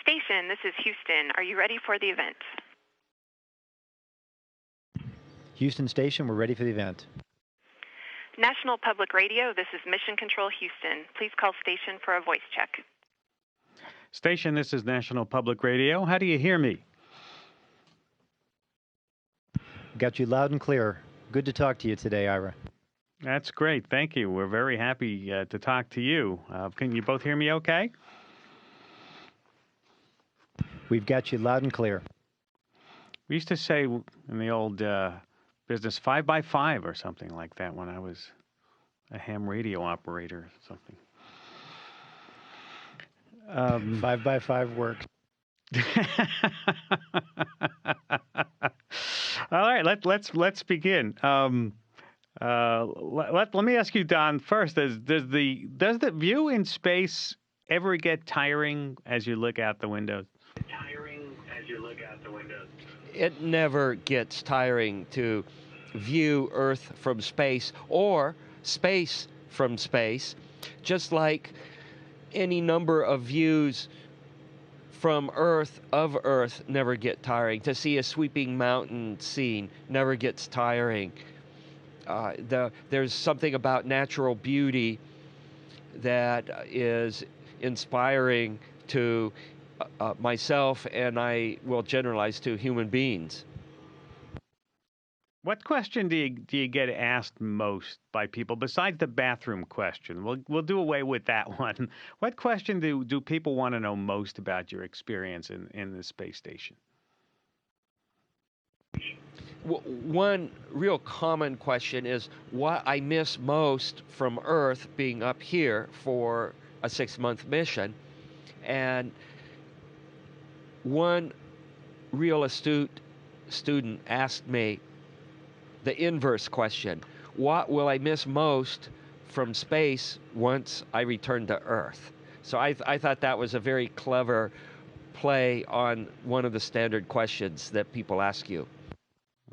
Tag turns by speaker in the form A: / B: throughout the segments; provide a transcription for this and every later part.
A: Station, this is Houston. Are you ready for the event?
B: Houston Station, we're ready for the event.
A: National Public Radio, this is Mission Control Houston. Please call station for a voice check.
C: Station, this is National Public Radio. How do you hear me?
B: Got you loud and clear. Good to talk to you today, Ira.
C: That's great. Thank you. We're very happy to talk to you. Can you both hear me okay?
B: We've got you loud and clear.
C: We used to say in the old business 5 by 5 or something like that when I was a ham radio operator or something.
B: 5 by 5 works.
C: All right, let's begin. Let me ask you, Don, first. Does the view in space ever get tiring as you look out the windows?
D: It never gets tiring to view Earth from space or space from space, just like any number of views from Earth, of Earth, never get tiring. To see a sweeping mountain scene never gets tiring. There's something about natural beauty that is inspiring to myself, and I will generalize to human beings.
C: What question do you get asked most by people besides the bathroom question? We'll do away with that one. What question do people want to know most about your experience in the space station?
D: One real common question is what I miss most from Earth being up here for a 6-month mission. And one real astute student asked me the inverse question: what will I miss most from space once I return to Earth? So I thought that was a very clever play on one of the standard questions that people ask you.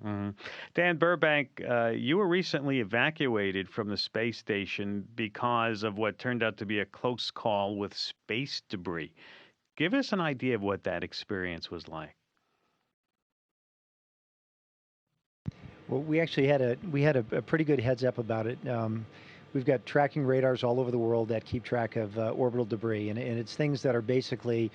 C: Mm-hmm. Dan Burbank, you were recently evacuated from the space station because of what turned out to be a close call with space debris. Give us an idea of what that experience was like.
B: Well, we actually had a pretty good heads up about it. We've got tracking radars all over the world that keep track of orbital debris, and it's things that are basically,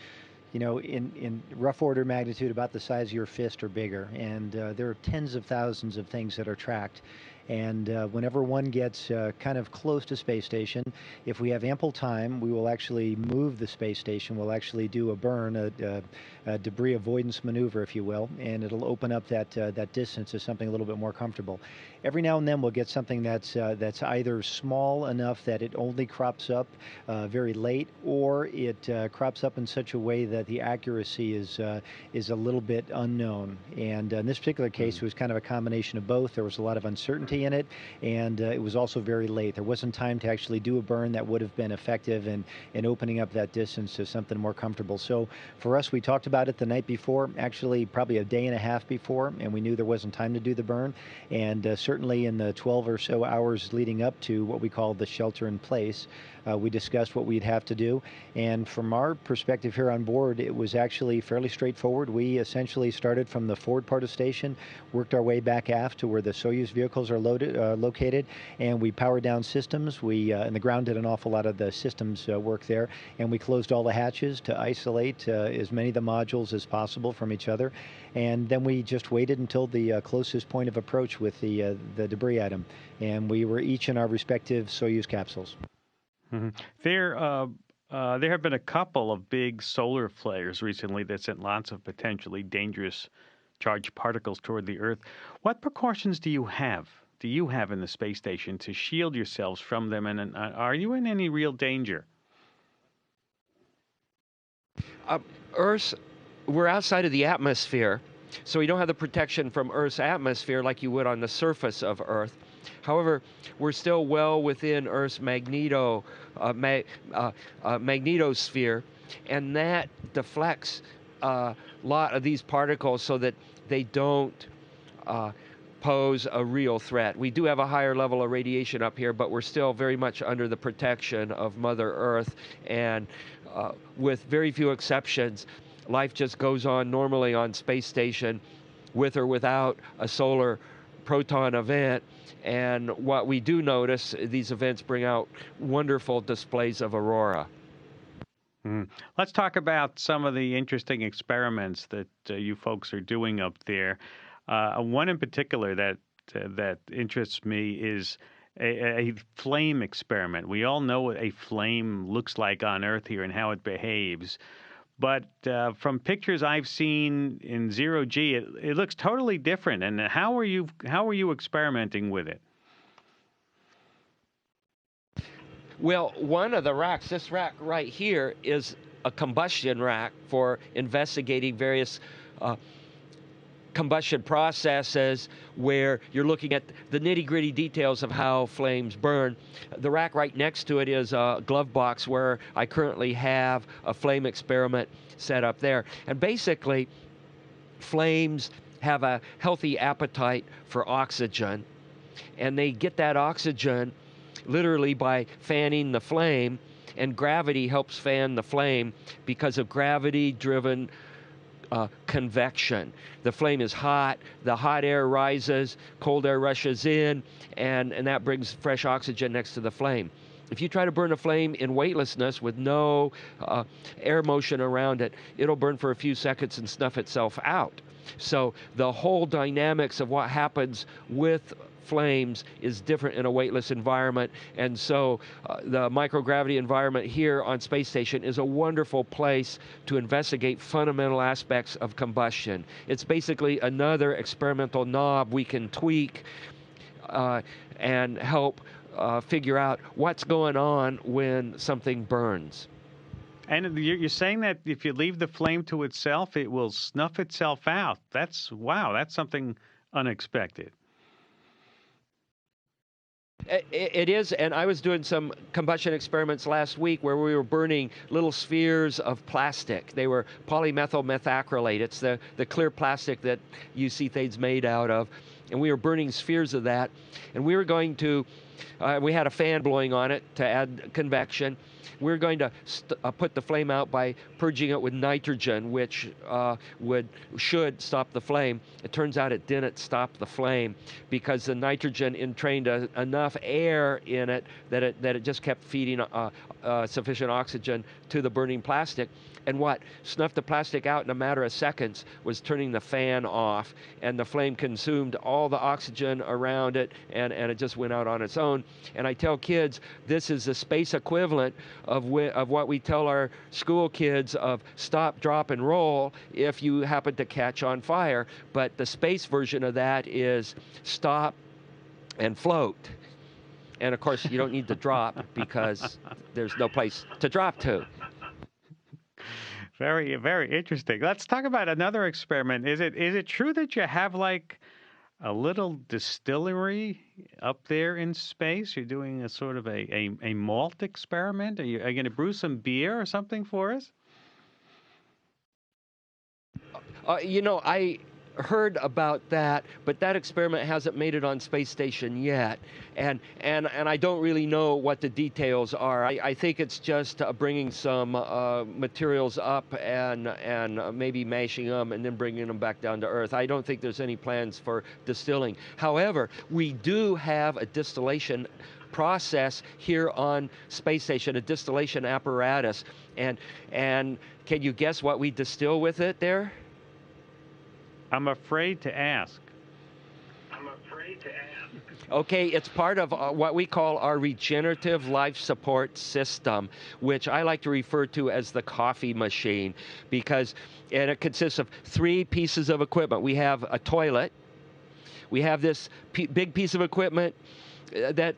B: in rough order of magnitude about the size of your fist or bigger. And there are tens of thousands of things that are tracked. And whenever one gets kind of close to space station, if we have ample time, we will actually move the space station. We'll actually do a burn, a debris avoidance maneuver, if you will, and it'll open up that distance to something a little bit more comfortable. Every now and then we'll get something that's either small enough that it only crops up very late, or it crops up in such a way that the accuracy is a little bit unknown. And in this particular case, it was kind of a combination of both. There was a lot of uncertainty in it, and it was also very late. There wasn't time to actually do a burn that would have been effective in opening up that distance to something more comfortable. So for us, we talked about it the night before, actually probably a day and a half before, and we knew there wasn't time to do the burn. And certainly in the 12 or so hours leading up to what we call the shelter in place, we discussed what we'd have to do. And from our perspective here on board, it was actually fairly straightforward. We essentially started from the forward part of station, worked our way back aft to where the Soyuz vehicles are located, and we powered down systems. And the ground did an awful lot of the systems work there, and we closed all the hatches to isolate as many of the modules as possible from each other. And then we just waited until the closest point of approach with the debris item, and we were each in our respective Soyuz capsules.
C: Mm-hmm. There have been a couple of big solar flares recently that sent lots of potentially dangerous charged particles toward the Earth. What precautions do you have in the space station to shield yourselves from them, and are you in any real danger?
D: Earth, we're outside of the atmosphere, so we don't have the protection from Earth's atmosphere like you would on the surface of Earth. However, we're still well within Earth's magnetosphere, and that deflects a lot of these particles so that they don't pose a real threat. We do have a higher level of radiation up here, but we're still very much under the protection of Mother Earth, and with very few exceptions, life just goes on normally on space station with or without a solar proton event. And what we do notice, these events bring out wonderful displays of aurora.
C: Let's talk about some of the interesting experiments that you folks are doing up there. One in particular that interests me is a flame experiment. We all know what a flame looks like on Earth here and how it behaves. But from pictures I've seen in zero G, it looks totally different. And how are you experimenting with it?
D: Well, one of the racks, this rack right here, is a combustion rack for investigating various combustion processes where you're looking at the nitty-gritty details of how flames burn. The rack right next to it is a glove box where I currently have a flame experiment set up there. And basically, flames have a healthy appetite for oxygen, and they get that oxygen literally by fanning the flame, and gravity helps fan the flame because of gravity-driven convection. The flame is hot, the hot air rises, cold air rushes in, and that brings fresh oxygen next to the flame. If you try to burn a flame in weightlessness with no air motion around it, it'll burn for a few seconds and snuff itself out. So the whole dynamics of what happens with flames is different in a weightless environment, and so the microgravity environment here on space station is a wonderful place to investigate fundamental aspects of combustion. It's basically another experimental knob we can tweak and help figure out what's going on when something burns.
C: And you're saying that if you leave the flame to itself, it will snuff itself out. Wow, that's something unexpected.
D: It is, and I was doing some combustion experiments last week where we were burning little spheres of plastic. They were polymethyl methacrylate. It's the clear plastic that UC-THAAD's made out of. And we were burning spheres of that. And we were going to, we had a fan blowing on it to add convection. We were going to put the flame out by purging it with nitrogen, which should stop the flame. It turns out it didn't stop the flame because the nitrogen entrained enough air in it that it just kept feeding sufficient oxygen to the burning plastic. And what snuffed the plastic out in a matter of seconds was turning the fan off, and the flame consumed all the oxygen around it, and it just went out on its own. And I tell kids this is the space equivalent of what we tell our school kids of stop, drop, and roll if you happen to catch on fire. But the space version of that is stop and float. And of course, you don't need to drop because there's no place to drop to.
C: Very, very interesting. Let's talk about another experiment. Is it true that you have like a little distillery up there in space? You're doing a sort of a malt experiment? Are you going to brew some beer or something for us?
D: I heard about that, but that experiment hasn't made it on space station yet, and I don't really know what the details are. I think it's just bringing some materials up and maybe mashing them and then bringing them back down to Earth. I don't think there's any plans for distilling. However, we do have a distillation process here on space station, a distillation apparatus, and can you guess what we distill with it there?
C: I'm afraid to ask.
D: Okay, it's part of what we call our regenerative life support system, which I like to refer to as the coffee machine, and it consists of 3 pieces of equipment. We have a toilet. We have this big piece of equipment that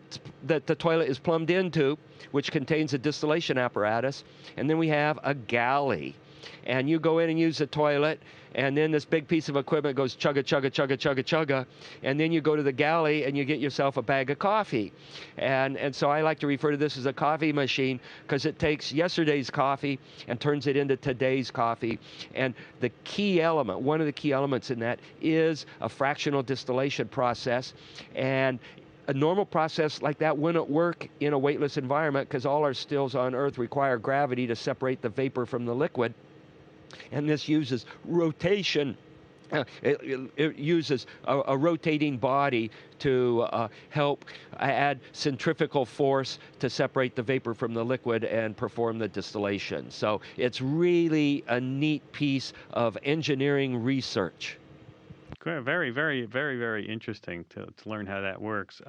D: the toilet is plumbed into, which contains a distillation apparatus. And then we have a galley. and you go in and use the toilet, and then this big piece of equipment goes chugga, chugga, chugga, chugga, chugga, and then you go to the galley and you get yourself a bag of coffee. And so I like to refer to this as a coffee machine because it takes yesterday's coffee and turns it into today's coffee. And the key element, one of the key elements in that is a fractional distillation process. And a normal process like that wouldn't work in a weightless environment because all our stills on Earth require gravity to separate the vapor from the liquid. And this uses rotation. It uses a rotating body to help add centrifugal force to separate the vapor from the liquid and perform the distillation. So it's really a neat piece of engineering research.
C: Very, very, very, very interesting to learn how that works.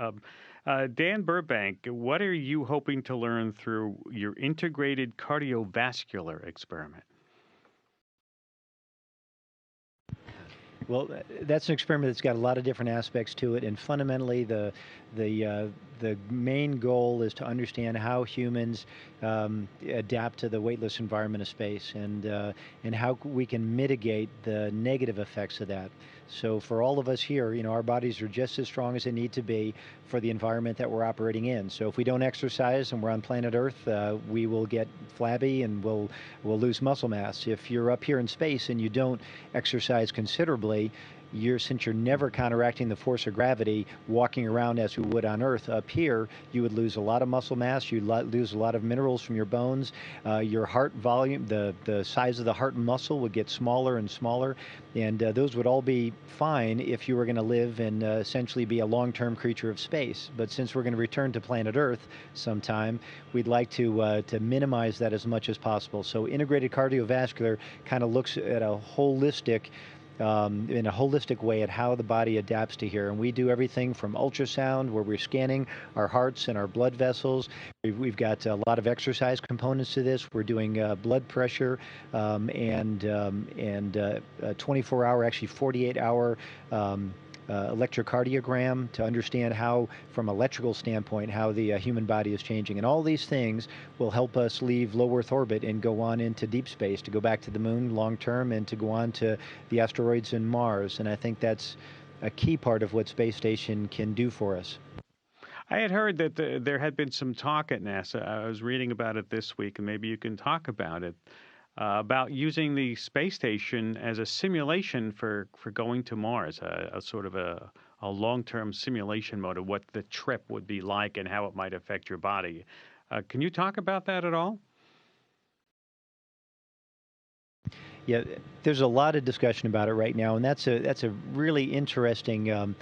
C: Dan Burbank, what are you hoping to learn through your integrated cardiovascular experiment?
B: Well, that's an experiment that's got a lot of different aspects to it, and fundamentally, the main goal is to understand how humans adapt to the weightless environment of space, and how we can mitigate the negative effects of that. So for all of us here, our bodies are just as strong as they need to be for the environment that we're operating in. So if we don't exercise and we're on planet Earth, we will get flabby and we'll lose muscle mass. If you're up here in space and you don't exercise considerably, since you're never counteracting the force of gravity, walking around as we would on Earth, up here, you would lose a lot of muscle mass, you'd lose a lot of minerals from your bones, your heart volume, the size of the heart muscle would get smaller and smaller, and those would all be fine if you were going to live and essentially be a long-term creature of space. But since we're going to return to planet Earth sometime, we'd like to minimize that as much as possible. So integrated cardiovascular kind of looks at a holistic in a holistic way at how the body adapts to here. And we do everything from ultrasound, where we're scanning our hearts and our blood vessels. We've got a lot of exercise components to this. We're doing blood pressure and 24-hour, actually 48-hour electrocardiogram to understand how, from an electrical standpoint, how the human body is changing. And all these things will help us leave low Earth orbit and go on into deep space, to go back to the moon long term and to go on to the asteroids and Mars. And I think that's a key part of what Space Station can do for us.
C: I had heard that there had been some talk at NASA. I was reading about it this week, and maybe you can talk about it. About using the space station as a simulation for going to Mars, a sort of a long-term simulation mode of what the trip would be like and how it might affect your body. Can you talk about that at all?
B: Yeah, there's a lot of discussion about it right now, and that's a really interesting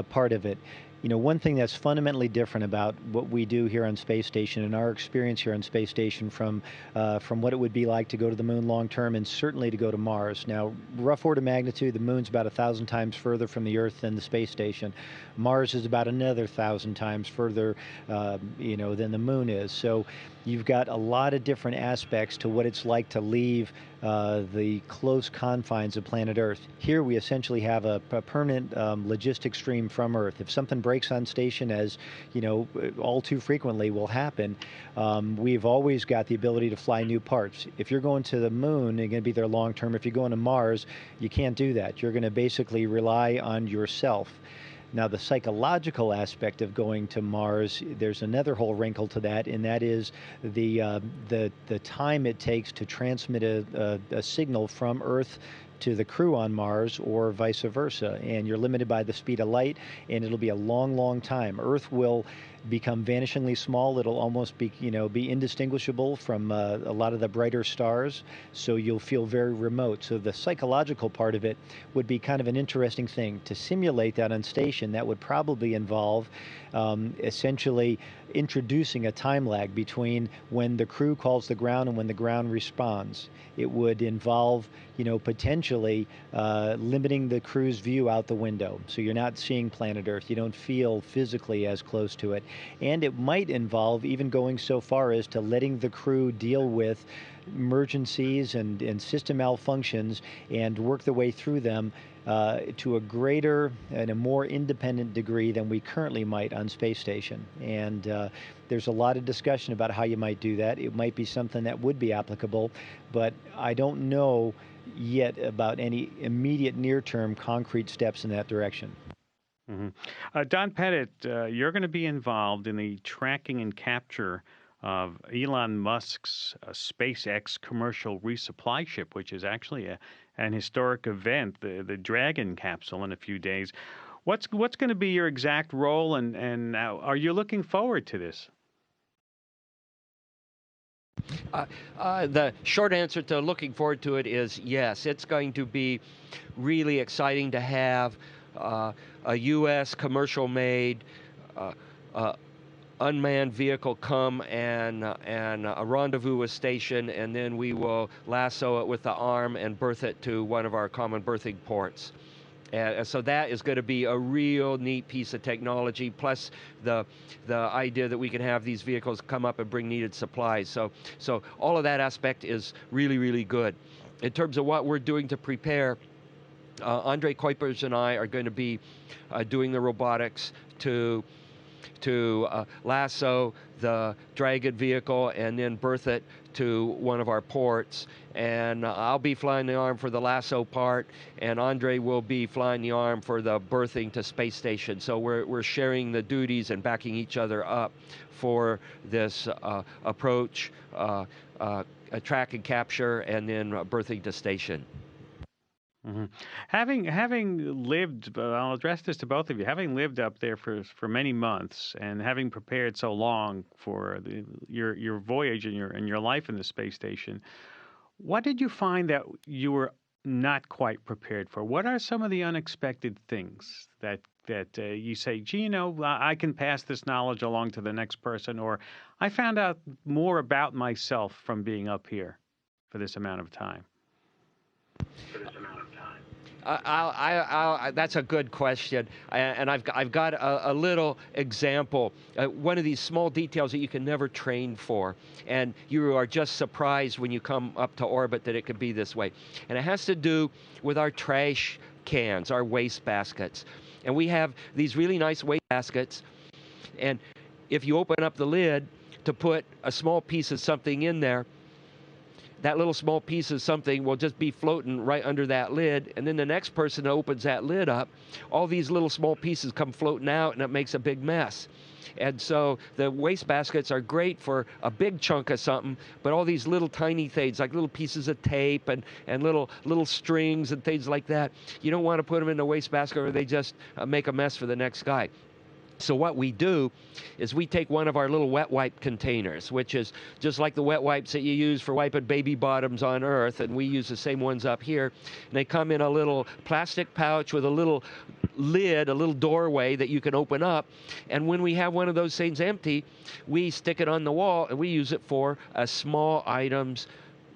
B: part of it. One thing that's fundamentally different about what we do here on Space Station and our experience here on Space Station from what it would be like to go to the moon long term and certainly to go to Mars. Now, rough order of magnitude, the moon's about 1,000 times further from the Earth than the Space Station. Mars is about another 1,000 times further, than the moon is. So you've got a lot of different aspects to what it's like to leave the close confines of planet Earth. Here we essentially have a permanent logistics stream from Earth. If something breaks on station, as all too frequently will happen, we've always got the ability to fly new parts. If you're going to the moon, you're going to be there long term. If you're going to Mars, you can't do that. You're going to basically rely on yourself. Now, the psychological aspect of going to Mars, there's another whole wrinkle to that, and that is the time it takes to transmit a signal from Earth to the crew on Mars, or vice versa. And you're limited by the speed of light, and it'll be a long, long time. Earth will become vanishingly small. It'll almost be indistinguishable from a lot of the brighter stars, so you'll feel very remote. So the psychological part of it would be kind of an interesting thing. To simulate that on station, that would probably involve essentially introducing a time lag between when the crew calls the ground and when the ground responds. It would involve, potentially limiting the crew's view out the window. So you're not seeing planet Earth. You don't feel physically as close to it. And it might involve even going so far as to letting the crew deal with emergencies and system malfunctions and work their way through them to a greater and a more independent degree than we currently might on space station. And there's a lot of discussion about how you might do that. It might be something that would be applicable, but I don't know yet about any immediate near-term concrete steps in that direction.
C: Mm-hmm. Don Pettit, you're going to be involved in the tracking and capture of Elon Musk's SpaceX commercial resupply ship, which is actually an historic event, the Dragon capsule, in a few days. What's going to be your exact role, and are you looking forward to this?
D: The short answer to looking forward to it is yes. It's going to be really exciting to have a U.S. commercial-made unmanned vehicle come and rendezvous with station, and then we will lasso it with the arm and berth it to one of our common berthing ports. And so that is going to be a real neat piece of technology, plus the idea that we can have these vehicles come up and bring needed supplies. So all of that aspect is really, really good. In terms of what we're doing to prepare, Andre Kuipers and I are going to be doing the robotics to lasso the Dragon vehicle and then berth it to one of our ports. And I'll be flying the arm for the lasso part, and Andre will be flying the arm for the berthing to space station. So we're sharing the duties and backing each other up for this approach, track and capture, and then berthing to station.
C: Mm-hmm. Having lived, I'll address this to both of you. Having lived up there for many months, and having prepared so long for your voyage and your life in the space station, what did you find that you were not quite prepared for? What are some of the unexpected things that you say, gee, I can pass this knowledge along to the next person, or I found out more about myself from being up here for this amount of time?
D: That's a good question, and I've got a little example. One of these small details that you can never train for, and you are just surprised when you come up to orbit that it could be this way. And it has to do with our trash cans, our waste baskets. And we have these really nice waste baskets, and if you open up the lid to put a small piece of something in there, that little small piece of something will just be floating right under that lid, and then the next person opens that lid up, all these little small pieces come floating out, and it makes a big mess. And so the waste baskets are great for a big chunk of something, but all these little tiny things, like little pieces of tape and little strings and things like that, you don't want to put them in the waste basket, or they just make a mess for the next guy. So what we do is we take one of our little wet wipe containers, which is just like the wet wipes that you use for wiping baby bottoms on Earth, and we use the same ones up here. And they come in a little plastic pouch with a little lid, a little doorway that you can open up. And when we have one of those things empty, we stick it on the wall, and we use it for a small items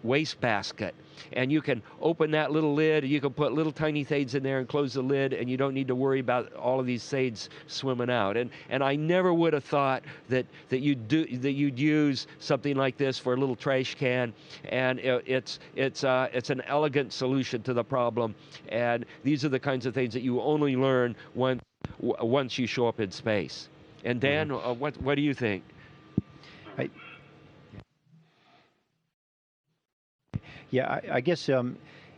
D: waste basket. And you can open that little lid, and you can put little tiny things in there and close the lid, and you don't need to worry about all of these things swimming out. And I never would have thought that you'd use something like this for a little trash can, and it's an elegant solution to the problem. And these are the kinds of things that you only learn once you show up in space. And Dan, what do you think?
B: Yeah, I guess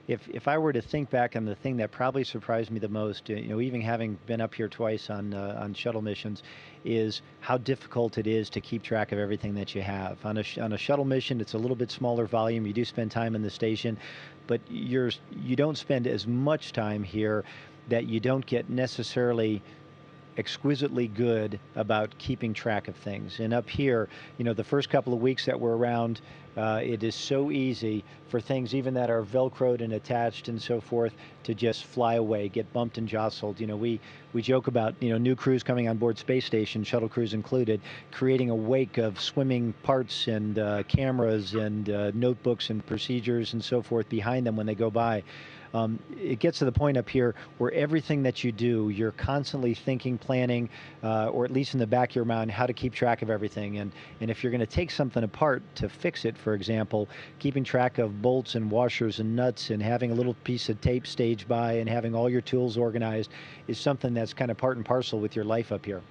B: if I were to think back on the thing that probably surprised me the most, even having been up here twice on shuttle missions, is how difficult it is to keep track of everything that you have. On a shuttle mission, it's a little bit smaller volume. You do spend time in the station, but you don't spend as much time here that you don't get necessarily exquisitely good about keeping track of things. And up here, the first couple of weeks that we're around, it is so easy for things even that are velcroed and attached and so forth to just fly away, get bumped and jostled. We joke about new crews coming on board space station, shuttle crews included, creating a wake of swimming parts and cameras and notebooks and procedures and so forth behind them when they go by. It gets to the point up here where everything that you do, you're constantly thinking, planning, or at least in the back of your mind, how to keep track of everything. And if you're going to take something apart to fix it for example, keeping track of bolts and washers and nuts and having a little piece of tape staged by and having all your tools organized is something that's kind of part and parcel with your life up here.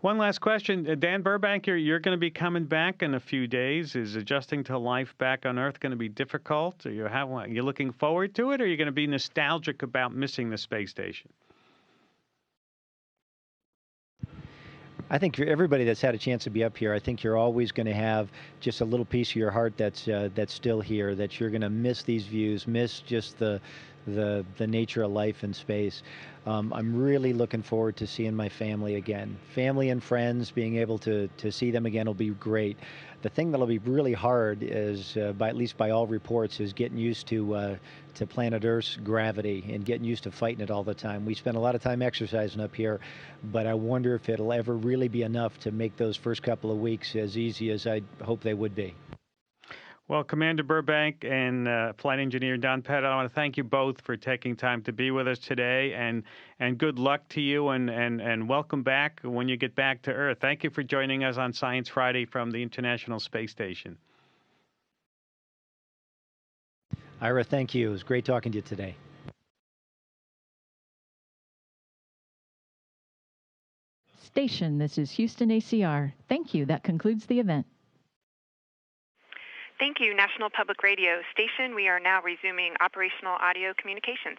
C: One last question. Dan Burbank, you're going to be coming back in a few days. Is adjusting to life back on Earth going to be difficult? Are you looking forward to it, or are you going to be nostalgic about missing the space station?
B: I think for everybody that's had a chance to be up here, I think you're always going to have just a little piece of your heart that's still here, that you're going to miss these views, miss just the nature of life in space. I'm really looking forward to seeing my family again. Family and friends, being able to see them again will be great. The thing that'll be really hard is, at least by all reports, is getting used to planet Earth's gravity and getting used to fighting it all the time. We spend a lot of time exercising up here, but I wonder if it'll ever really be enough to make those first couple of weeks as easy as I hope they would be.
C: Well, Commander Burbank and Flight Engineer Don Pettit, I want to thank you both for taking time to be with us today, and good luck to you, and welcome back when you get back to Earth. Thank you for joining us on Science Friday from the International Space Station.
B: Ira, thank you. It was great talking to you today.
E: Station, this is Houston ACR. Thank you. That concludes the event.
A: Thank you, National Public Radio. Station, we are now resuming operational audio communications.